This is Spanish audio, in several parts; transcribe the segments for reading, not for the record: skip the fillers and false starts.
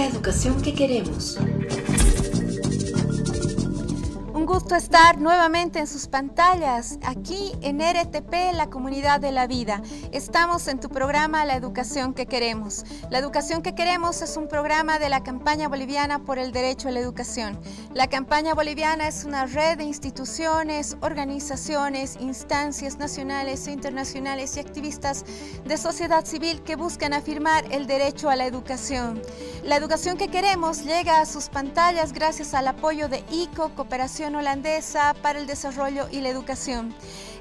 la educación que queremos. Un gusto estar nuevamente en sus pantallas, aquí en RTP, la comunidad de la vida. Estamos en tu programa La Educación que Queremos. La Educación que Queremos es un programa de la Campaña Boliviana por el Derecho a la Educación. La Campaña Boliviana es una red de instituciones, organizaciones, instancias nacionales e internacionales y activistas de sociedad civil que buscan afirmar el derecho a la educación. La Educación que Queremos llega a sus pantallas gracias al apoyo de ICO, Cooperación Holandesa para el Desarrollo y la Educación.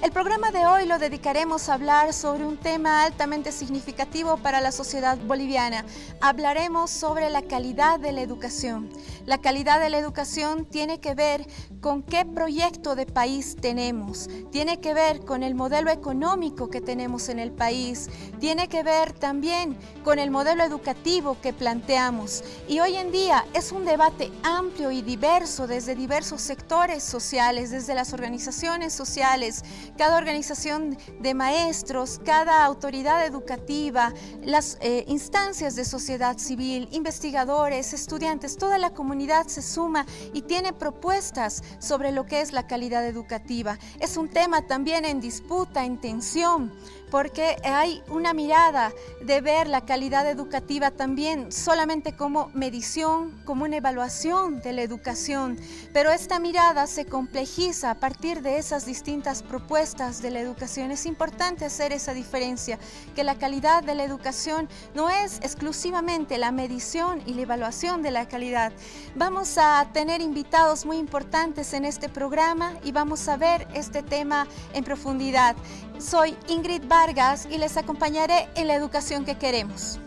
El programa de hoy lo dedicaremos a hablar sobre un tema altamente significativo para la sociedad boliviana. Hablaremos sobre la calidad de la educación. La calidad de la educación tiene que ver con qué proyecto de país tenemos, tiene que ver con el modelo económico que tenemos en el país, tiene que ver también con el modelo educativo que planteamos. Y hoy en día es un debate amplio y diverso desde diversos sectores sociales, desde las organizaciones sociales, cada organización de maestros, cada autoridad educativa, las instancias de sociedad civil, investigadores, estudiantes, toda la comunidad se suma y tiene propuestas sobre lo que es la calidad educativa. Es un tema también en disputa, en tensión, porque hay una mirada de ver la calidad educativa también solamente como medición, como una evaluación de la educación, pero esta mirada se complejiza a partir de esas distintas propuestas de la educación. Es importante hacer esa diferencia, que la calidad de la educación no es exclusivamente la medición y la evaluación de la calidad. Vamos a tener invitados muy importantes en este programa y vamos a ver este tema en profundidad. Soy Ingrid Vargas y les acompañaré en la educación que queremos.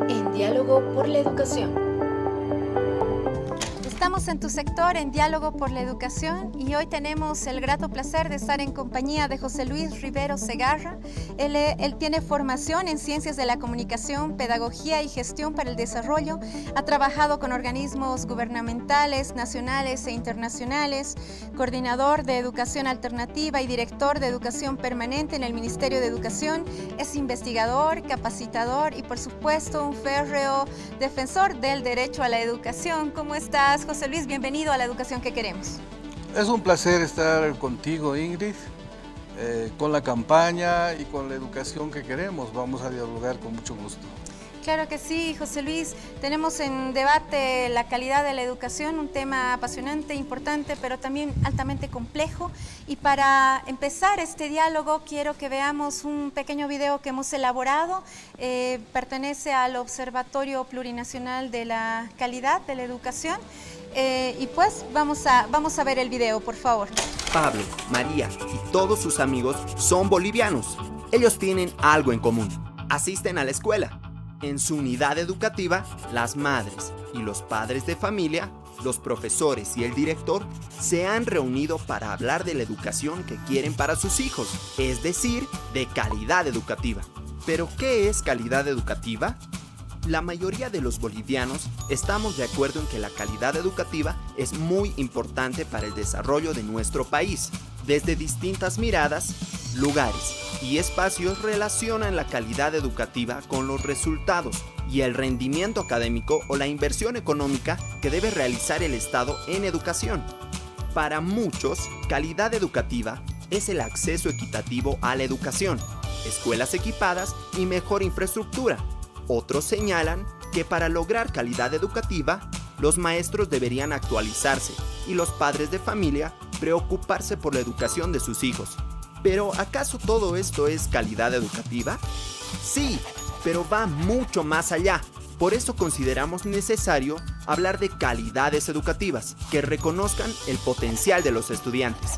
En Diálogo por la Educación. Estamos en tu sector en Diálogo por la Educación y hoy tenemos el grato placer de estar en compañía de José Luis Rivero Segarra. Él tiene formación en Ciencias de la Comunicación, Pedagogía y Gestión para el Desarrollo. Ha trabajado con organismos gubernamentales, nacionales e internacionales, coordinador de Educación Alternativa y director de Educación Permanente en el Ministerio de Educación. Es investigador, capacitador y, por supuesto, un férreo defensor del derecho a la educación. ¿Cómo estás, José Luis? Bienvenido a La Educación que Queremos. Es un placer estar contigo, Ingrid, con la campaña y con la educación que queremos. Vamos a dialogar con mucho gusto. Claro que sí, José Luis. Tenemos en debate la calidad de la educación, un tema apasionante, importante, pero también altamente complejo. Y para empezar este diálogo quiero que veamos un pequeño video que hemos elaborado. Pertenece al Observatorio Plurinacional de la Calidad de la Educación. Y pues vamos a ver el video, por favor. Pablo, María y todos sus amigos son bolivianos. Ellos tienen algo en común. Asisten a la escuela. En su unidad educativa, las madres y los padres de familia, los profesores y el director se han reunido para hablar de la educación que quieren para sus hijos, es decir, de calidad educativa. ¿Pero qué es calidad educativa? La mayoría de los bolivianos estamos de acuerdo en que la calidad educativa es muy importante para el desarrollo de nuestro país. Desde distintas miradas, lugares y espacios relacionan la calidad educativa con los resultados y el rendimiento académico o la inversión económica que debe realizar el Estado en educación. Para muchos, calidad educativa es el acceso equitativo a la educación, escuelas equipadas y mejor infraestructura. Otros señalan que para lograr calidad educativa, los maestros deberían actualizarse y los padres de familia preocuparse por la educación de sus hijos. ¿Pero acaso todo esto es calidad educativa? Sí, pero va mucho más allá. Por eso consideramos necesario hablar de calidades educativas que reconozcan el potencial de los estudiantes,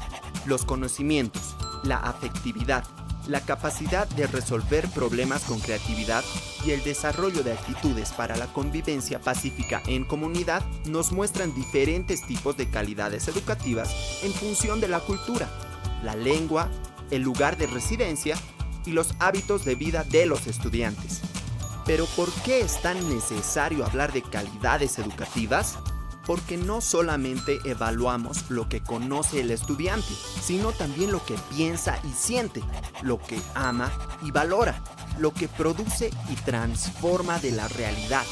los conocimientos, la afectividad, la capacidad de resolver problemas con creatividad y el desarrollo de actitudes para la convivencia pacífica en comunidad nos muestran diferentes tipos de calidades educativas en función de la cultura, la lengua, el lugar de residencia y los hábitos de vida de los estudiantes. Pero ¿por qué es tan necesario hablar de calidades educativas? porque no solamente evaluamos lo que conoce el estudiante, sino también lo que piensa y siente, lo que ama y valora, lo que produce y transforma de la realidad,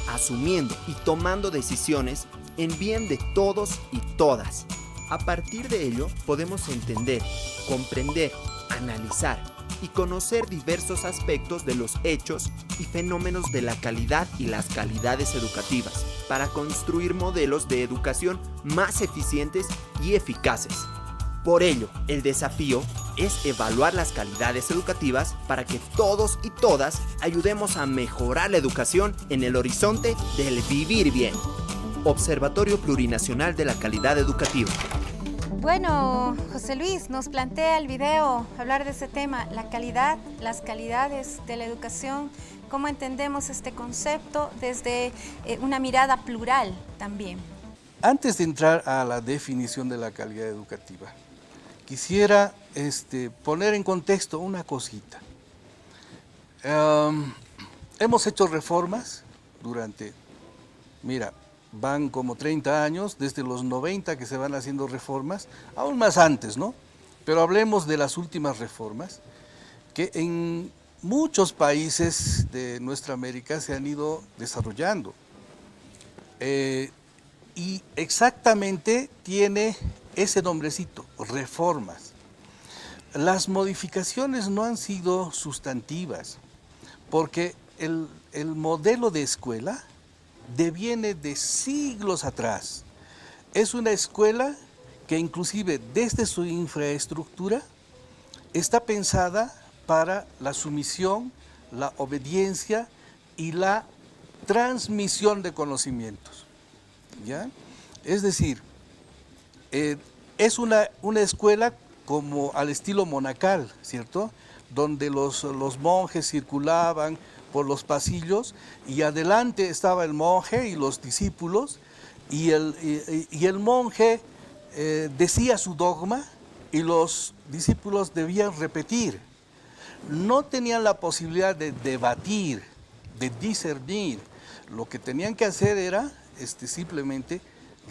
asumiendo y tomando decisiones en bien de todos y todas. A partir de ello, podemos entender, comprender, analizar y conocer diversos aspectos de los hechos y fenómenos de la calidad y las calidades educativas, para construir modelos de educación más eficientes y eficaces. Por ello, el desafío es evaluar las calidades educativas para que todos y todas ayudemos a mejorar la educación en el horizonte del vivir bien. Observatorio Plurinacional de la Calidad Educativa. Bueno, José Luis, nos plantea el video hablar de ese tema, la calidad, las calidades de la educación, cómo entendemos este concepto desde una mirada plural también. Antes de entrar a la definición de la calidad educativa, quisiera poner en contexto una cosita. Hemos hecho reformas durante, van como 30 años, desde los 90 que se van haciendo reformas, aún más antes, ¿no? Pero hablemos de las últimas reformas, que en muchos países de nuestra América se han ido desarrollando. Y exactamente tiene ese nombrecito, reformas. Las modificaciones no han sido sustantivas, porque el modelo de escuela deviene de siglos atrás. Es una escuela que inclusive desde su infraestructura está pensada para la sumisión, la obediencia y la transmisión de conocimientos, ¿ya? Es decir, es una escuela como al estilo monacal, ¿cierto? Donde los monjes circulaban por los pasillos y adelante estaba el monje y los discípulos y el monje decía su dogma y los discípulos debían repetir. No tenían la posibilidad de debatir, de discernir. Lo que tenían que hacer era simplemente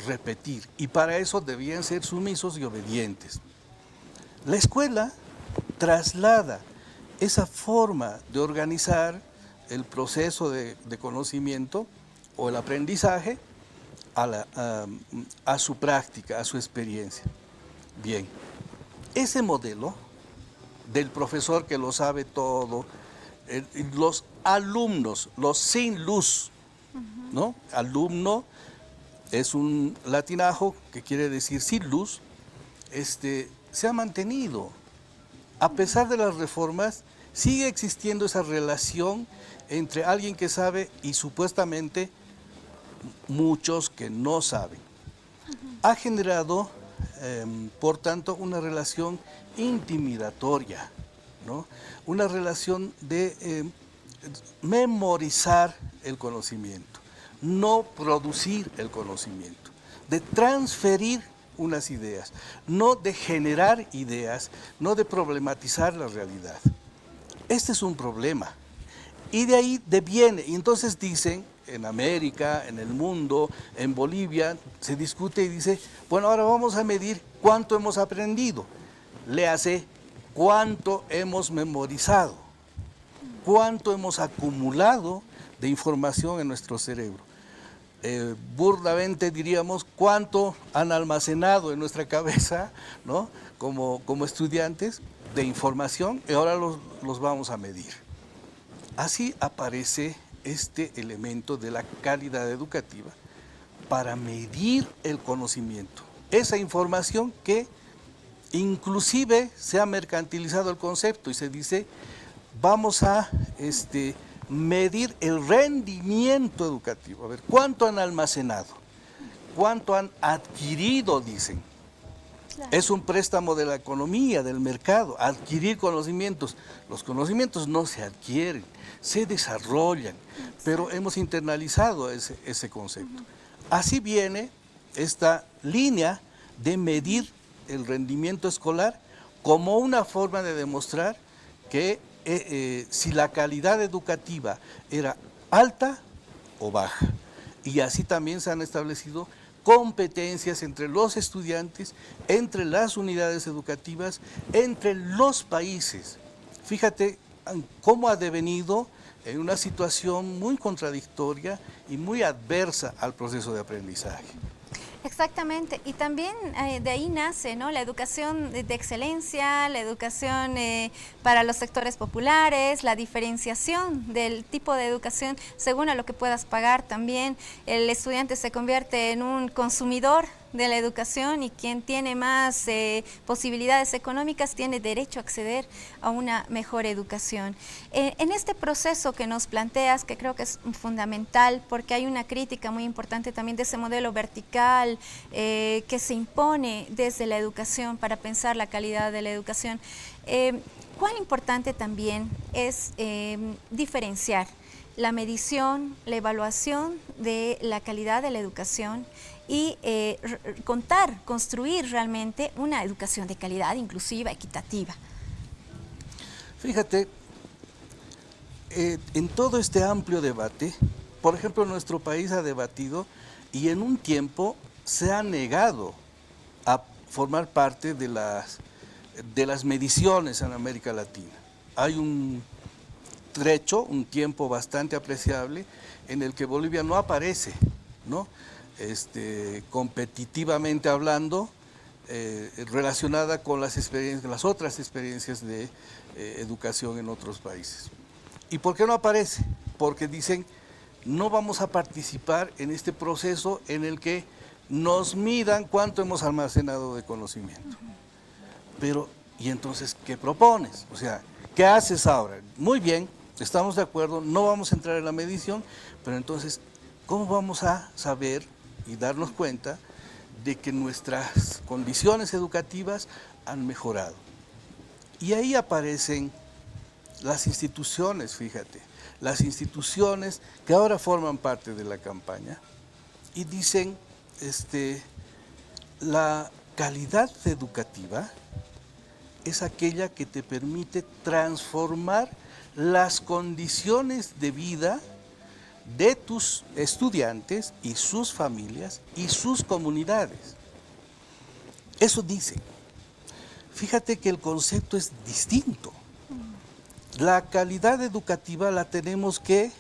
repetir y para eso debían ser sumisos y obedientes. La escuela traslada esa forma de organizar el proceso de conocimiento o el aprendizaje a su práctica, a su experiencia. Bien, ese modelo del profesor que lo sabe todo, los alumnos, los sin luz, ¿no? Alumno es un latinajo que quiere decir sin luz, se ha mantenido. A pesar de las reformas, sigue existiendo esa relación entre alguien que sabe y supuestamente muchos que no saben. Ha generado, por tanto, una relación intimidatoria, ¿no? Una relación de memorizar el conocimiento, no producir el conocimiento, de transferir unas ideas, no de generar ideas, no de problematizar la realidad. Este es un problema. Y de ahí deviene, y entonces dicen, en América, en el mundo, en Bolivia, se discute y dice, bueno, ahora vamos a medir cuánto hemos aprendido. Léase, cuánto hemos memorizado, cuánto hemos acumulado de información en nuestro cerebro. Burdamente diríamos, cuánto han almacenado en nuestra cabeza, ¿no? Como estudiantes de información, y ahora los vamos a medir. Así aparece este elemento de la calidad educativa para medir el conocimiento. Esa información que inclusive se ha mercantilizado el concepto y se dice, vamos a medir el rendimiento educativo. A ver, ¿cuánto han almacenado? ¿Cuánto han adquirido? Dicen. Claro. Es un préstamo de la economía, del mercado, adquirir conocimientos. Los conocimientos no se adquieren, se desarrollan, pero hemos internalizado ese concepto. Así viene esta línea de medir el rendimiento escolar como una forma de demostrar que si la calidad educativa era alta o baja. Y así también se han establecido competencias entre los estudiantes, entre las unidades educativas, entre los países. Fíjate cómo ha devenido en una situación muy contradictoria y muy adversa al proceso de aprendizaje. Exactamente, y también de ahí nace, ¿no?, la educación de excelencia, la educación para los sectores populares, la diferenciación del tipo de educación según a lo que puedas pagar también. El estudiante se convierte en un consumidor de la educación y quien tiene más posibilidades económicas tiene derecho a acceder a una mejor educación. En este proceso que nos planteas, que creo que es fundamental porque hay una crítica muy importante también de ese modelo vertical que se impone desde la educación para pensar la calidad de la educación, cuán importante también es diferenciar la medición, la evaluación de la calidad de la educación y construir realmente una educación de calidad, inclusiva, equitativa. Fíjate, en todo este amplio debate, por ejemplo, nuestro país ha debatido y en un tiempo se ha negado a formar parte de las mediciones en América Latina. Hay un trecho, un tiempo bastante apreciable en el que Bolivia no aparece, ¿no? Competitivamente hablando, relacionada con las otras experiencias de educación en otros países. ¿Y por qué no aparece? Porque dicen, no vamos a participar en este proceso en el que nos midan cuánto hemos almacenado de conocimiento. Pero, ¿y entonces qué propones? O sea, ¿qué haces ahora? Muy bien, estamos de acuerdo, no vamos a entrar en la medición, pero entonces, ¿cómo vamos a saber y darnos cuenta de que nuestras condiciones educativas han mejorado? Y ahí aparecen las instituciones, fíjate, las instituciones que ahora forman parte de la campaña y dicen, la calidad educativa es aquella que te permite transformar las condiciones de vida de tus estudiantes y sus familias y sus comunidades. Eso dice. Fíjate que el concepto es distinto. La calidad educativa la tenemos que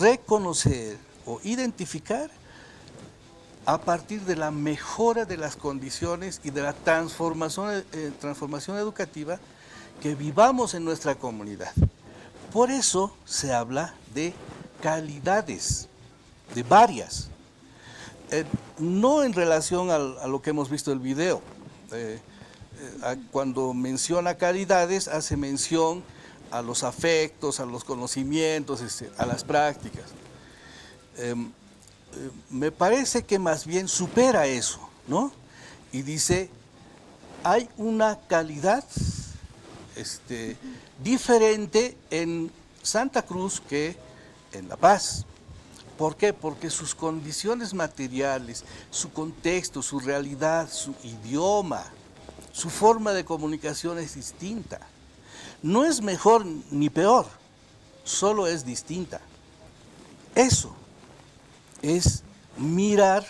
reconocer o identificar a partir de la mejora de las condiciones y de la transformación educativa que vivamos en nuestra comunidad. Por eso se habla de calidades, de varias. No en relación a lo que hemos visto en el video. Cuando menciona calidades, hace mención a los afectos, a los conocimientos, a las prácticas. Me parece que más bien supera eso, ¿no? Y dice, hay una calidad diferente en Santa Cruz que en La Paz. ¿Por qué? Porque sus condiciones materiales, su contexto, su realidad, su idioma, su forma de comunicación es distinta. No es mejor ni peor, solo es distinta. Eso es mirar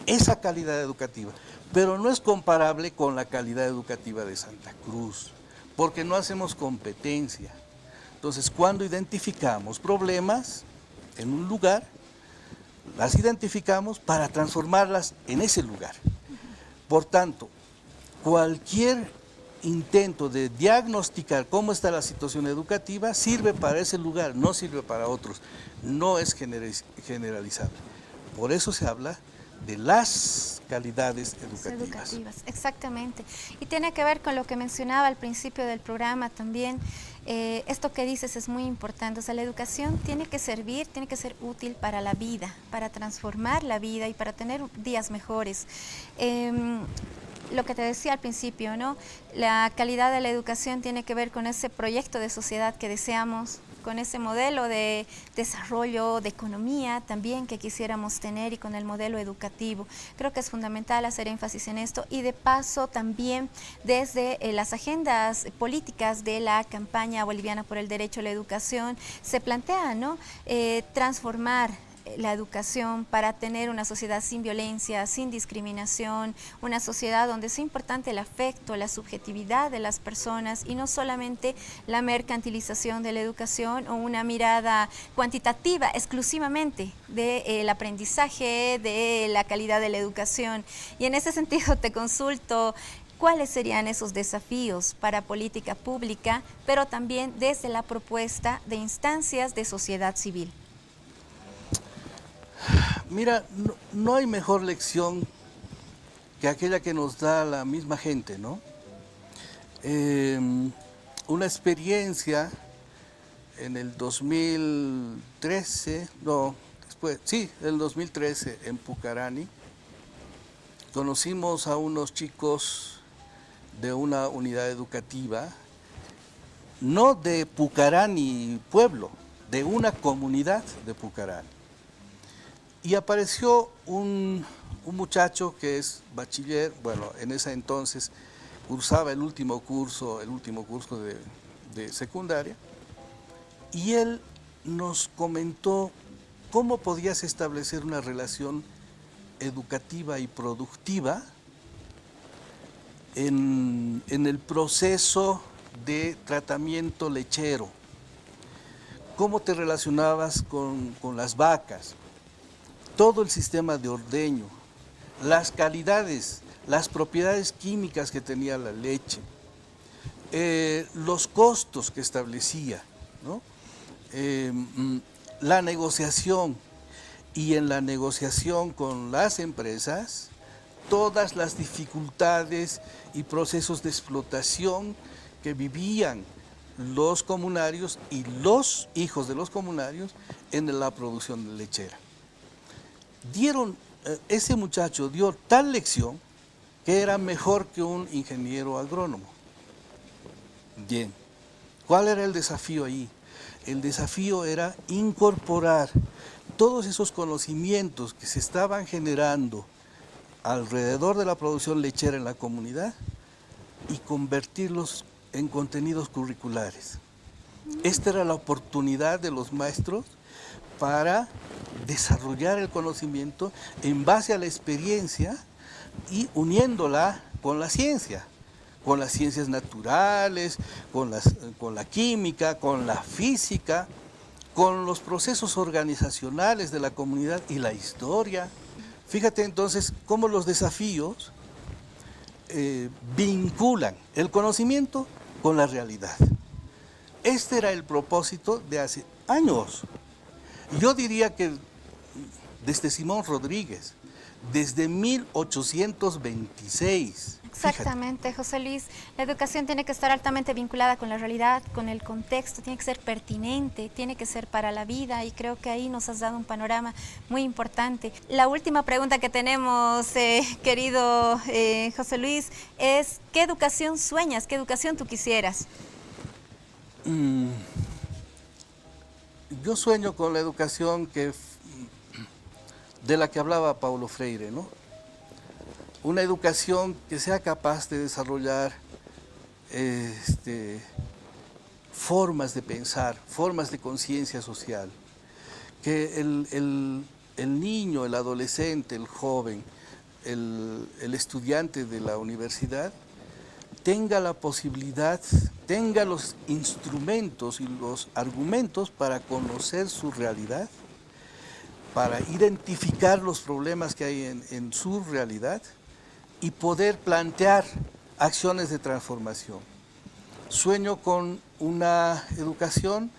esa calidad educativa, pero no es comparable con la calidad educativa de Santa Cruz, porque no hacemos competencia. Entonces, cuando identificamos problemas en un lugar, las identificamos para transformarlas en ese lugar. Por tanto, cualquier intento de diagnosticar cómo está la situación educativa sirve para ese lugar, no sirve para otros, no es generalizable. Por eso se habla de las calidades educativas. Exactamente. Y tiene que ver con lo que mencionaba al principio del programa también. Esto que dices es muy importante. O sea, la educación tiene que servir, tiene que ser útil para la vida, para transformar la vida y para tener días mejores. Lo que te decía al principio, ¿no? La calidad de la educación tiene que ver con ese proyecto de sociedad que deseamos, con ese modelo de desarrollo, de economía también que quisiéramos tener y con el modelo educativo. Creo que es fundamental hacer énfasis en esto y de paso también desde las agendas políticas de la campaña boliviana por el derecho a la educación se plantea, ¿no? Transformar la educación para tener una sociedad sin violencia, sin discriminación, una sociedad donde es importante el afecto, la subjetividad de las personas y no solamente la mercantilización de la educación o una mirada cuantitativa exclusivamente del aprendizaje, de la calidad de la educación. Y en ese sentido te consulto, ¿cuáles serían esos desafíos para política pública, pero también desde la propuesta de instancias de sociedad civil? Mira, no hay mejor lección que aquella que nos da la misma gente, ¿no? Una experiencia en el 2013, el 2013 en Pucarani, conocimos a unos chicos de una unidad educativa, no de Pucarani pueblo, de una comunidad de Pucarani. Y apareció un muchacho que es bachiller, bueno, en ese entonces cursaba el último curso de secundaria, y él nos comentó cómo podías establecer una relación educativa y productiva en el proceso de tratamiento lechero. ¿Cómo te relacionabas con las vacas? Todo el sistema de ordeño, las calidades, las propiedades químicas que tenía la leche, los costos que establecía, ¿no? La negociación, y en la negociación con las empresas, todas las dificultades y procesos de explotación que vivían los comunarios y los hijos de los comunarios en la producción lechera. Ese muchacho dio tal lección que era mejor que un ingeniero agrónomo. Bien, ¿cuál era el desafío ahí? El desafío era incorporar todos esos conocimientos que se estaban generando alrededor de la producción lechera en la comunidad y convertirlos en contenidos curriculares. Esta era la oportunidad de los maestros para desarrollar el conocimiento en base a la experiencia y uniéndola con la ciencia, con las ciencias naturales, con la química, con la física, con los procesos organizacionales de la comunidad y la historia. Fíjate entonces cómo los desafíos vinculan el conocimiento con la realidad. Este era el propósito de hace años. Yo diría que desde Simón Rodríguez, desde 1826. Exactamente, fíjate. José Luis, la educación tiene que estar altamente vinculada con la realidad, con el contexto, tiene que ser pertinente, tiene que ser para la vida y creo que ahí nos has dado un panorama muy importante. La última pregunta que tenemos, querido José Luis, es ¿qué educación sueñas? ¿Qué educación tú quisieras? Yo sueño con la educación de la que hablaba Paulo Freire, ¿no? Una educación que sea capaz de desarrollar formas de pensar, formas de conciencia social, que el niño, el adolescente, el joven, el estudiante de la universidad tenga la posibilidad, tenga los instrumentos y los argumentos para conocer su realidad, para identificar los problemas que hay en su realidad y poder plantear acciones de transformación. Sueño con una educación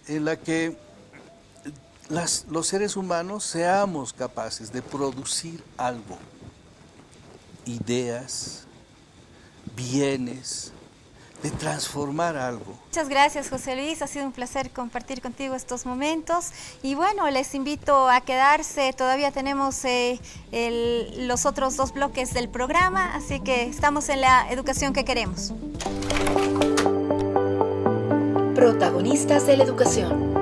en la que los seres humanos seamos capaces de producir algo, ideas, bienes, de transformar algo. Muchas gracias, José Luis, ha sido un placer compartir contigo estos momentos y bueno, les invito a quedarse, todavía tenemos los otros 2 bloques del programa, así que estamos en la educación que queremos. Protagonistas de la educación.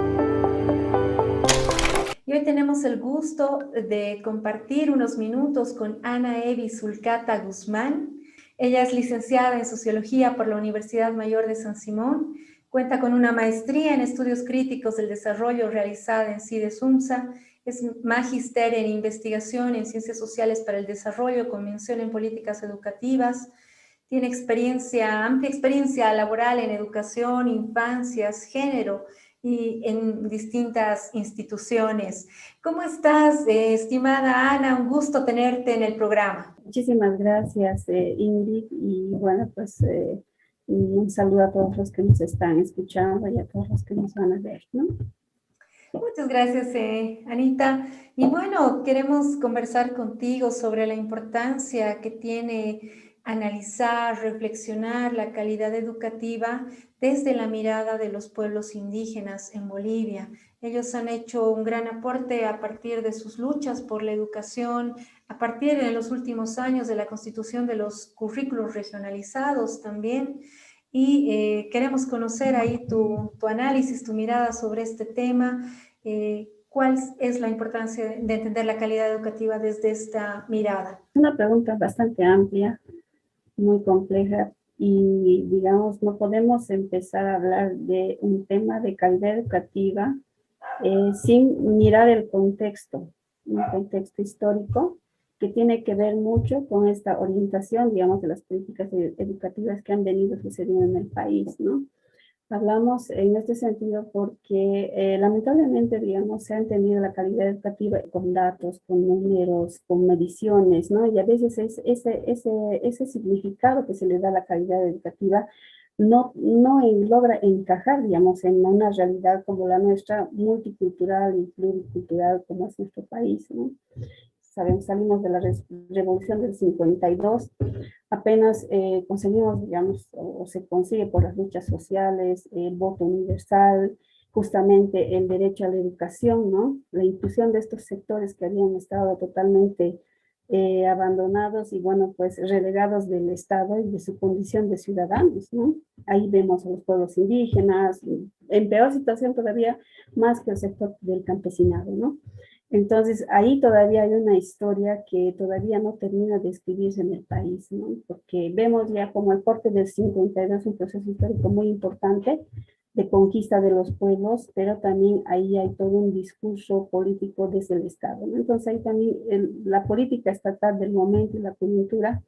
Y hoy tenemos el gusto de compartir unos minutos con Ana Evi Zulcata Guzmán. Ella es licenciada en Sociología por la Universidad Mayor de San Simón, cuenta con una maestría en Estudios Críticos del Desarrollo realizada en CIDES UMSA es magíster en investigación en ciencias sociales para el desarrollo con mención en políticas educativas. Tiene amplia experiencia laboral en educación, infancias, género y en distintas instituciones. ¿Cómo estás, estimada Ana? Un gusto tenerte en el programa. Muchísimas gracias, Ingrid, y bueno, pues un saludo a todos los que nos están escuchando y a todos los que nos van a ver, ¿no? Muchas gracias, Anita. Y bueno, queremos conversar contigo sobre la importancia que tiene analizar, reflexionar la calidad educativa desde la mirada de los pueblos indígenas en Bolivia. Ellos han hecho un gran aporte a partir de sus luchas por la educación, a partir de los últimos años de la constitución de los currículos regionalizados también. Y queremos conocer ahí tu análisis, tu mirada sobre este tema. ¿Cuál es la importancia de entender la calidad educativa desde esta mirada? Una pregunta bastante amplia, muy compleja, y digamos, no podemos empezar a hablar de un tema de calidad educativa sin mirar el contexto, un contexto histórico que tiene que ver mucho con esta orientación, digamos, de las políticas educativas que han venido sucediendo en el país, ¿no? Hablamos en este sentido porque lamentablemente, digamos, se ha entendido la calidad educativa con datos, con números, con mediciones, ¿no? Y a veces ese significado que se le da a la calidad educativa no logra encajar, digamos, en una realidad como la nuestra, multicultural y pluricultural como es nuestro país, ¿no? Sabemos, salimos de la revolución del 52, apenas conseguimos, digamos, o se consigue por las luchas sociales, el voto universal, justamente el derecho a la educación, ¿no? La inclusión de estos sectores que habían estado totalmente abandonados y, bueno, pues relegados del Estado y de su condición de ciudadanos, ¿no? Ahí vemos a los pueblos indígenas, en peor situación todavía, más que el sector del campesinado, ¿no? Entonces, ahí todavía hay una historia que todavía no termina de escribirse en el país, ¿no? Porque vemos ya como el corte del 52, un proceso histórico muy importante de conquista de los pueblos, pero también ahí hay todo un discurso político desde el Estado, ¿no? Entonces, ahí también la política estatal del momento y la coyuntura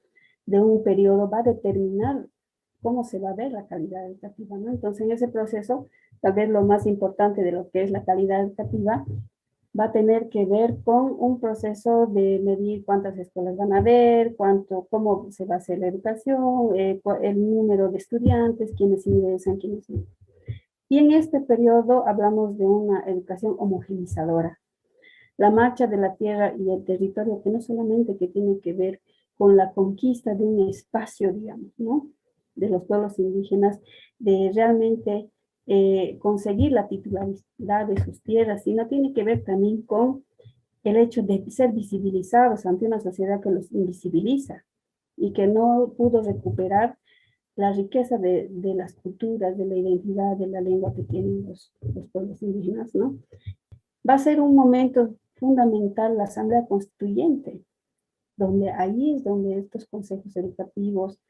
de un periodo va a determinar cómo se va a ver la calidad educativa, ¿no? Entonces, en ese proceso, tal vez lo más importante de lo que es la calidad educativa va a tener que ver con un proceso de medir cuántas escuelas van a haber, cómo se va a hacer la educación, el número de estudiantes, quiénes ingresan, quiénes no. Y en este periodo hablamos de una educación homogenizadora. La marcha de la tierra y el territorio, que no solamente que tiene que ver con la conquista de un espacio, digamos, ¿no? De los pueblos indígenas, de realmente conseguir la titularidad de sus tierras, sino tiene que ver también con el hecho de ser visibilizados ante una sociedad que los invisibiliza y que no pudo recuperar la riqueza de las culturas, de la identidad, de la lengua que tienen los pueblos indígenas, ¿no? Va a ser un momento fundamental la Asamblea Constituyente, donde ahí es donde estos consejos educativos,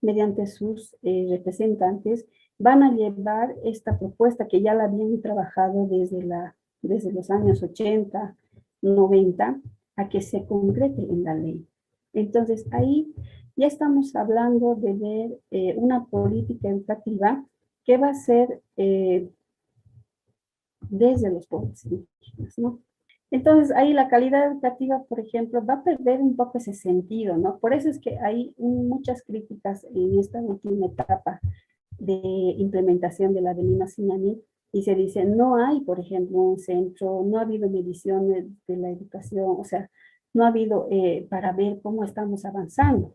mediante sus representantes, van a llevar esta propuesta que ya la habían trabajado desde los años 80, 90, a que se concrete en la ley. Entonces, ahí ya estamos hablando de ver una política educativa que va a ser desde los pueblos indígenas, ¿no? Entonces, ahí la calidad educativa, por ejemplo, va a perder un poco ese sentido, ¿no? Por eso es que hay muchas críticas en esta última etapa de implementación de la Avenida Sinani, y se dice, no hay, por ejemplo, un centro, no ha habido mediciones de la educación, o sea, no ha habido para ver cómo estamos avanzando,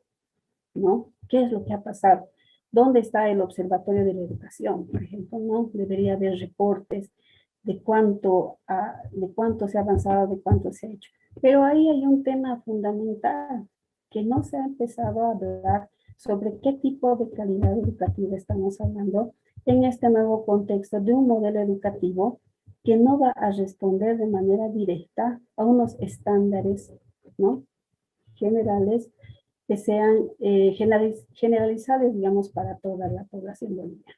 ¿no? ¿Qué es lo que ha pasado? ¿Dónde está el observatorio de la educación, por ejemplo, no? Debería haber reportes de cuánto se ha avanzado, de cuánto se ha hecho. Pero ahí hay un tema fundamental que no se ha empezado a hablar sobre qué tipo de calidad educativa estamos hablando en este nuevo contexto de un modelo educativo que no va a responder de manera directa a unos estándares, ¿no? Generales que sean generalizados, digamos, para toda la población boliviana.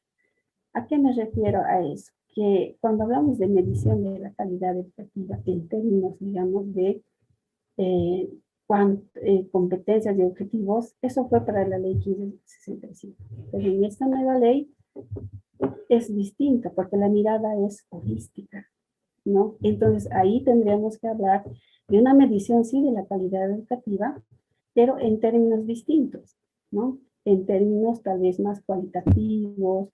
¿A qué me refiero a eso? Que cuando hablamos de medición de la calidad educativa en términos, digamos, de eh, competencias y objetivos, eso fue para la ley 1565. Pero en esta nueva ley es distinta porque la mirada es holística, ¿no? Entonces ahí tendríamos que hablar de una medición, sí, de la calidad educativa, pero en términos distintos, ¿no? En términos tal vez más cualitativos,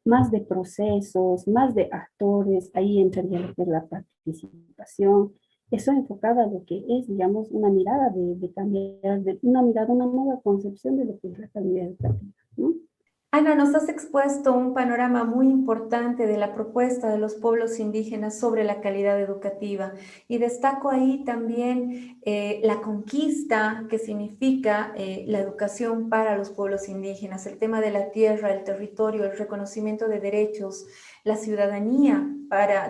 más de procesos, más de actores, ahí entraría lo que es la participación, eso enfocado a lo que es, digamos, una mirada de cambiar, de una mirada, una nueva concepción de lo que es la calidad educativa, ¿no? Ana, nos has expuesto un panorama muy importante de la propuesta de los pueblos indígenas sobre la calidad educativa y destaco ahí también la conquista que significa la educación para los pueblos indígenas, el tema de la tierra, el territorio, el reconocimiento de derechos, la ciudadanía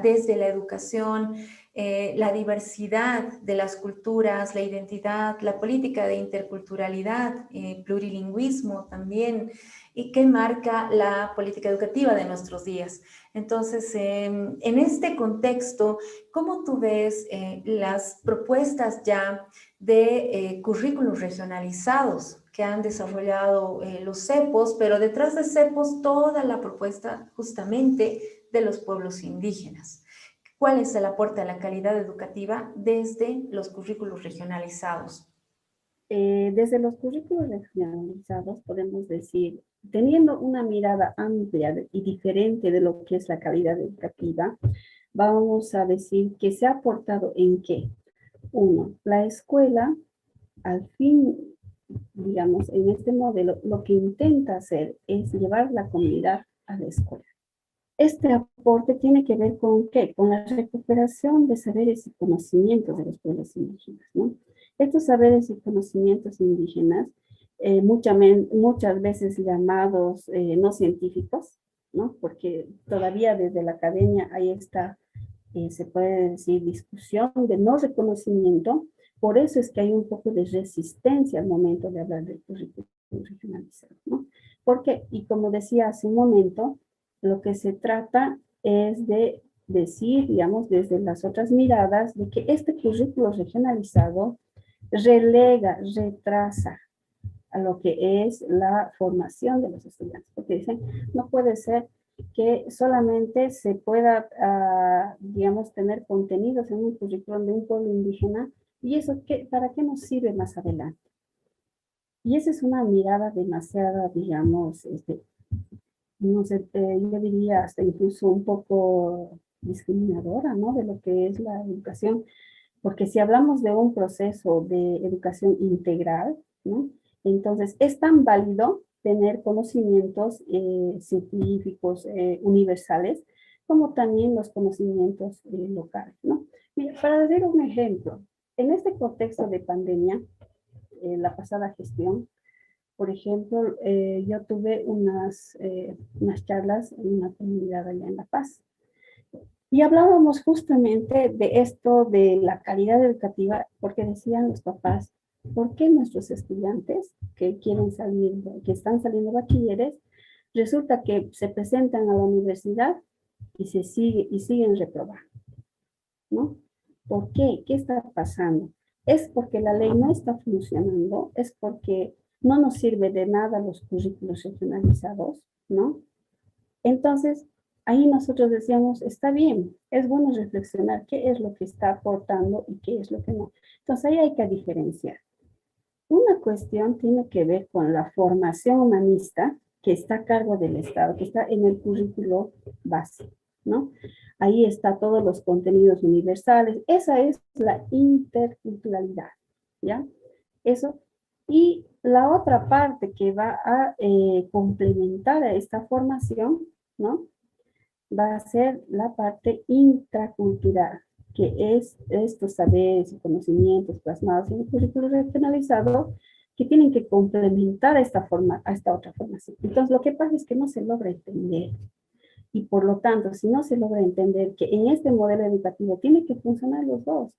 desde la educación, la diversidad de las culturas, la identidad, la política de interculturalidad, plurilingüismo también, y que marca la política educativa de nuestros días. Entonces, en este contexto, ¿cómo tú ves las propuestas ya de currículos regionalizados que han desarrollado los CEPOS, pero detrás de CEPOS toda la propuesta justamente de los pueblos indígenas? ¿Cuál es el aporte a la calidad educativa desde los currículos regionalizados? Desde los currículos regionalizados podemos decir, teniendo una mirada amplia y diferente de lo que es la calidad educativa, vamos a decir que se ha aportado en qué. Uno, la escuela, al fin, digamos, en este modelo, lo que intenta hacer es llevar la comunidad a la escuela. Este aporte tiene que ver con ¿qué? Con la recuperación de saberes y conocimientos de los pueblos indígenas, ¿no? Estos saberes y conocimientos indígenas, muchas veces llamados no científicos, ¿no? Porque todavía desde la academia hay esta, se puede decir, discusión de no reconocimiento. Por eso es que hay un poco de resistencia al momento de hablar del currículo regionalizado, ¿no? Porque, y como decía hace un momento, lo que se trata es de decir, digamos, desde las otras miradas, de que este currículo regionalizado relega, retrasa a lo que es la formación de los estudiantes. Porque dicen, no puede ser que solamente se pueda, digamos, tener contenidos en un currículum de un pueblo indígena, y eso, ¿para qué nos sirve más adelante? Y esa es una mirada demasiado, digamos, no sé, yo diría hasta incluso un poco discriminadora, ¿no? De lo que es la educación, porque si hablamos de un proceso de educación integral, ¿no? Entonces es tan válido tener conocimientos científicos universales, como también los conocimientos locales, ¿no? Mira, para dar un ejemplo, en este contexto de pandemia, la pasada gestión, por ejemplo, yo tuve unas charlas en una comunidad allá en La Paz y hablábamos justamente de esto, de la calidad educativa, porque decían los papás, ¿por qué nuestros estudiantes que quieren salir, que están saliendo bachilleres, resulta que se presentan a la universidad y siguen reprobando, ¿no? ¿Por qué? ¿Qué está pasando? ¿Es porque la ley no está funcionando? ¿Es porque no nos sirve de nada los currículos regionalizados, ¿no? Entonces, ahí nosotros decíamos, está bien, es bueno reflexionar qué es lo que está aportando y qué es lo que no. Entonces, ahí hay que diferenciar. Una cuestión tiene que ver con la formación humanista que está a cargo del Estado, que está en el currículo base, ¿no? Ahí está todos los contenidos universales. Esa es la interculturalidad, ¿ya? Eso. Y la otra parte que va a complementar a esta formación, ¿no? Va a ser la parte intracultural, que es estos saberes y conocimientos plasmados en el currículo regionalizado que tienen que complementar a esta otra formación. Entonces, lo que pasa es que no se logra entender. Y por lo tanto, si no se logra entender que en este modelo educativo tiene que funcionar los dos,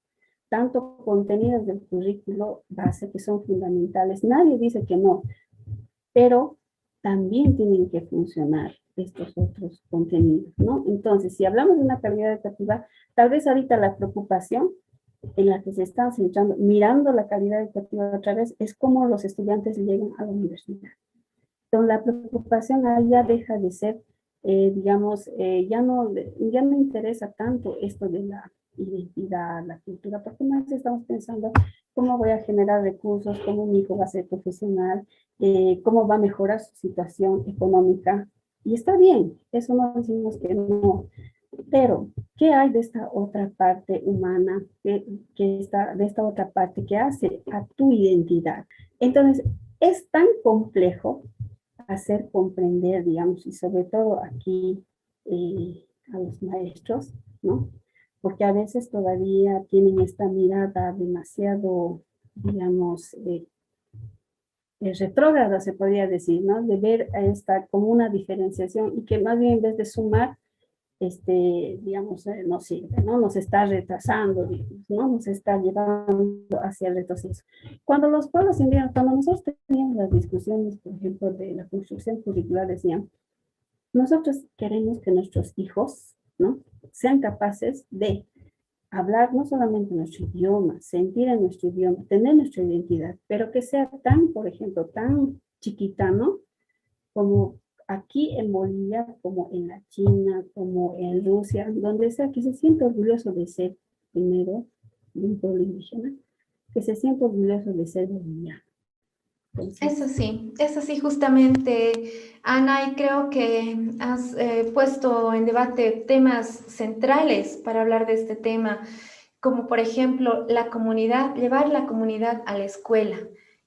tanto contenidos del currículo base que son fundamentales, nadie dice que no, pero también tienen que funcionar estos otros contenidos, ¿no? Entonces, si hablamos de una calidad educativa, tal vez ahorita la preocupación en la que se están centrando, mirando la calidad educativa otra vez, es cómo los estudiantes llegan a la universidad. Entonces, la preocupación ahí ya deja de ser, digamos, ya no interesa tanto esto de la identidad, la cultura, porque más estamos pensando cómo voy a generar recursos, cómo mi hijo va a ser profesional, cómo va a mejorar su situación económica. Y está bien, eso no decimos que no, pero ¿qué hay de esta otra parte humana, de esta otra parte que hace a tu identidad? Entonces, es tan complejo hacer comprender, digamos, y sobre todo aquí a los maestros, ¿no? Porque a veces todavía tienen esta mirada demasiado, digamos, retrógrada, se podría decir, ¿no? De ver a esta como una diferenciación y que más bien en vez de sumar, digamos, no sirve, ¿no? Nos está retrasando, digamos, ¿no? Nos está llevando hacia el retroceso. Cuando los pueblos indígenas, cuando nosotros teníamos las discusiones, por ejemplo, de la construcción curricular, decían, nosotros queremos que nuestros hijos, ¿no? Sean capaces de hablar no solamente nuestro idioma, sentir en nuestro idioma, tener nuestra identidad, pero que sea tan, por ejemplo, tan chiquita, ¿no? Como aquí en Bolivia, como en la China, como en Rusia, donde sea que se siente orgulloso de ser, primero, de un pueblo indígena, que se siente orgulloso de ser boliviano. Entonces, Es así justamente, Ana, y creo que has puesto en debate temas centrales para hablar de este tema, como por ejemplo la comunidad, llevar la comunidad a la escuela.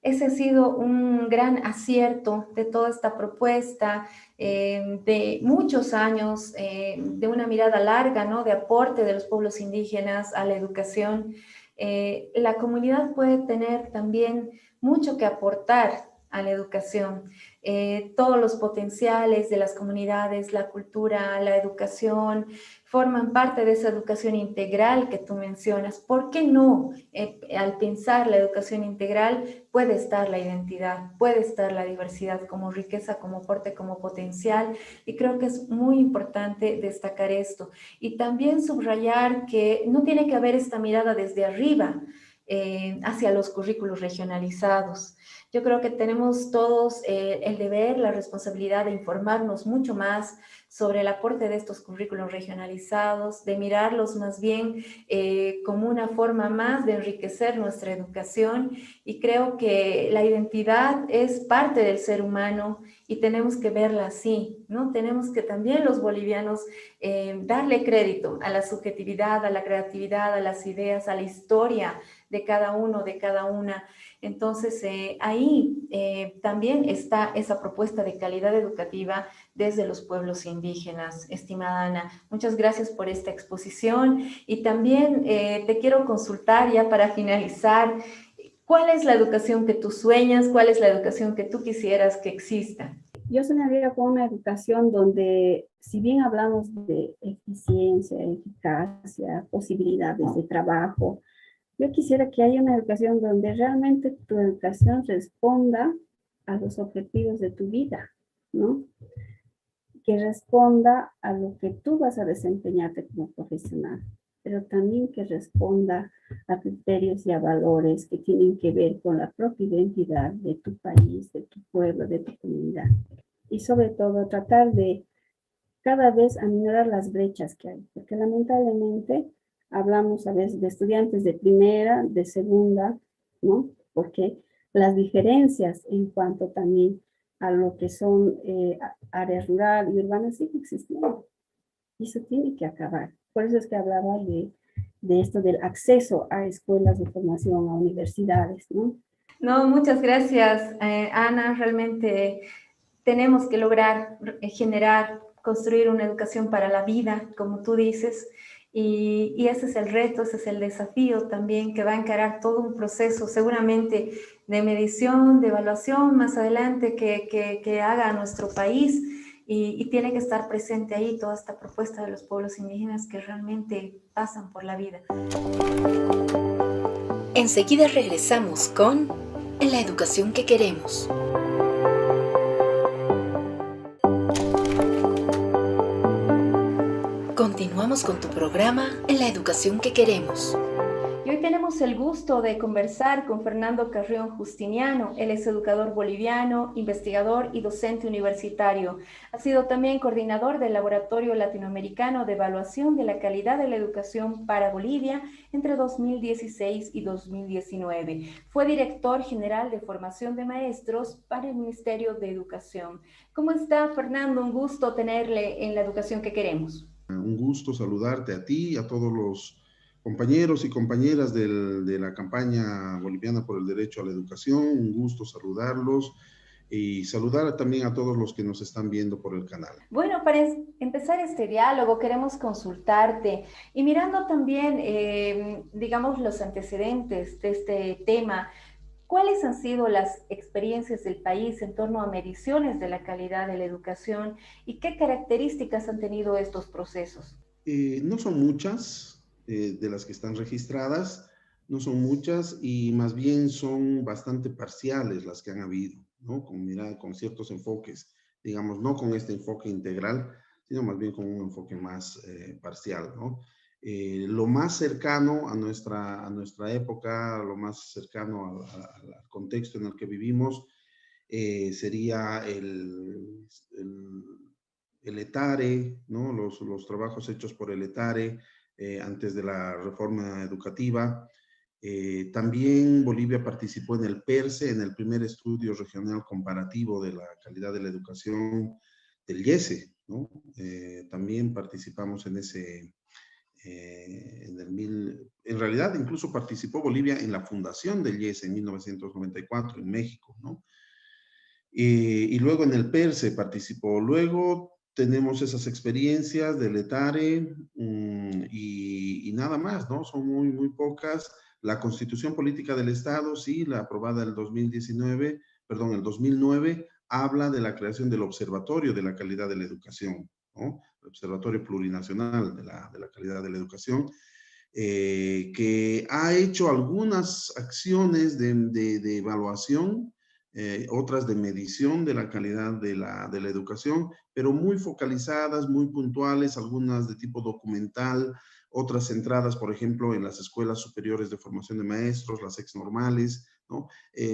Ese ha sido un gran acierto de toda esta propuesta de muchos años, de una mirada larga, ¿no? De aporte de los pueblos indígenas a la educación. La comunidad puede tener también mucho que aportar a la educación. Todos los potenciales de las comunidades, la cultura, la educación, forman parte de esa educación integral que tú mencionas. ¿Por qué no? Al pensar la educación integral puede estar la identidad, puede estar la diversidad como riqueza, como aporte, como potencial, y creo que es muy importante destacar esto. Y también subrayar que no tiene que haber esta mirada desde arriba, hacia los currículos regionalizados. Yo creo que tenemos todos el deber, la responsabilidad de informarnos mucho más sobre el aporte de estos currículos regionalizados, de mirarlos más bien como una forma más de enriquecer nuestra educación, y creo que la identidad es parte del ser humano y tenemos que verla así, ¿no? Tenemos que también los bolivianos darle crédito a la subjetividad, a la creatividad, a las ideas, a la historia de cada uno, de cada una. Entonces, ahí también está esa propuesta de calidad educativa desde los pueblos indígenas. Estimada Ana, muchas gracias por esta exposición, y también te quiero consultar ya para finalizar, ¿cuál es la educación que tú sueñas? ¿Cuál es la educación que tú quisieras que exista? yo soñaría con una educación donde, si bien hablamos de eficiencia, eficacia, posibilidades de trabajo, yo quisiera que haya una educación donde realmente tu educación responda a los objetivos de tu vida, ¿no? Que responda a lo que tú vas a desempeñarte como profesional, pero también que responda a criterios y a valores que tienen que ver con la propia identidad de tu país, de tu pueblo, de tu comunidad. Y sobre todo tratar de cada vez aminorar las brechas que hay, porque lamentablemente hablamos a veces de estudiantes de primera, de segunda, ¿no? Porque las diferencias en cuanto también a lo que son áreas rural y urbanas siguen existiendo. Y eso tiene que acabar. Por eso es que hablaba de esto del acceso a escuelas de formación, a universidades, ¿no? No, muchas gracias, Ana. Realmente tenemos que lograr generar, construir una educación para la vida, como tú dices, y ese es el reto, ese es el desafío también que va a encarar todo un proceso seguramente de medición, de evaluación más adelante que haga nuestro país, y tiene que estar presente ahí toda esta propuesta de los pueblos indígenas que realmente pasan por la vida. Enseguida regresamos con La educación que queremos. Continuamos con tu programa en la educación que queremos. Y hoy tenemos el gusto de conversar con Fernando Carrión Justiniano. Él es educador boliviano, investigador y docente universitario. Ha sido también coordinador del Laboratorio Latinoamericano de Evaluación de la Calidad de la Educación para Bolivia entre 2016 y 2019. Fue director general de formación de maestros para el Ministerio de Educación. ¿Cómo está, Fernando? Un gusto tenerle en la educación que queremos. Un gusto saludarte a ti y a todos los compañeros y compañeras de la campaña boliviana por el derecho a la educación. Un gusto saludarlos y saludar también a todos los que nos están viendo por el canal. Bueno, para empezar este diálogo queremos consultarte y mirando también, digamos, los antecedentes de este tema. ¿Cuáles han sido las experiencias del país en torno a mediciones de la calidad de la educación y qué características han tenido estos procesos? No son muchas de las que están registradas, no son muchas y más bien son bastante parciales las que han habido, ¿no? Con ciertos enfoques, digamos, no con este enfoque integral, sino más bien con un enfoque más parcial, ¿no? Lo más cercano a nuestra época, lo más cercano al contexto en el que vivimos, sería el ETARE, ¿no? Los trabajos hechos por el ETARE antes de la reforma educativa. También Bolivia participó en el PERCE, en el primer estudio regional comparativo de la calidad de la educación del IESE, ¿no? También participamos en ese... en realidad, incluso participó Bolivia en la fundación del IES en 1994 en México, ¿no? Y luego en el PERCE participó. Luego tenemos esas experiencias del ETARE y nada más, ¿no? Son muy, muy pocas. La Constitución Política del Estado, sí, la aprobada el 2009, habla de la creación del Observatorio de la Calidad de la Educación, ¿no? El Observatorio Plurinacional de la Calidad de la Educación, que ha hecho algunas acciones de evaluación, otras de medición de la calidad de la educación, pero muy focalizadas, muy puntuales, algunas de tipo documental, otras centradas, por ejemplo, en las escuelas superiores de formación de maestros, las exnormales, ¿no?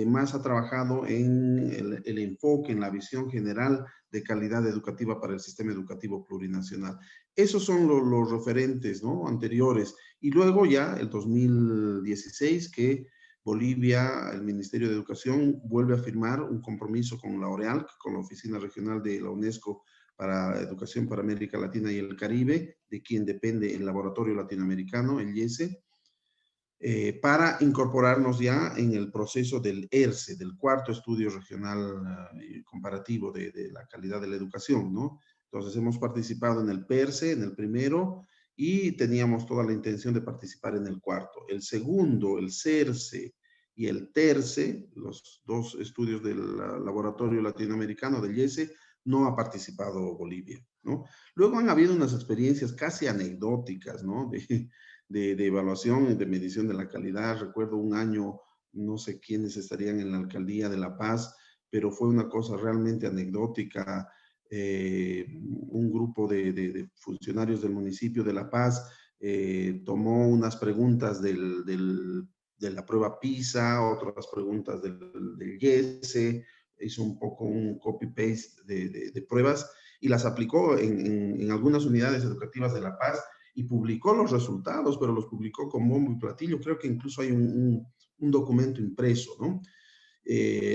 Más ha trabajado en el enfoque, en la visión general de calidad educativa para el sistema educativo plurinacional. Esos son los referentes, ¿no? Anteriores. Y luego ya el 2016 que Bolivia, el Ministerio de Educación, vuelve a firmar un compromiso con la OREALC, con la Oficina Regional de la UNESCO para Educación para América Latina y el Caribe, de quien depende el Laboratorio Latinoamericano, el IESE, para incorporarnos ya en el proceso del ERCE, del cuarto estudio regional comparativo de la calidad de la educación, ¿no? Entonces hemos participado en el PERCE, en el primero, y teníamos toda la intención de participar en el cuarto. El segundo, el CERCE y el TERCE, los dos estudios del Laboratorio Latinoamericano del IESE, no ha participado Bolivia, ¿no? Luego han habido unas experiencias casi anecdóticas, ¿no? De evaluación y de medición de la calidad. Recuerdo un año, no sé quiénes estarían en la alcaldía de La Paz, pero fue una cosa realmente anecdótica. Un grupo de funcionarios del municipio de La Paz tomó unas preguntas de la prueba PISA, otras preguntas del IESE, hizo un poco un copy-paste de pruebas y las aplicó en algunas unidades educativas de La Paz y publicó los resultados, pero los publicó con bombo y platillo. Creo que incluso hay un documento impreso, ¿no?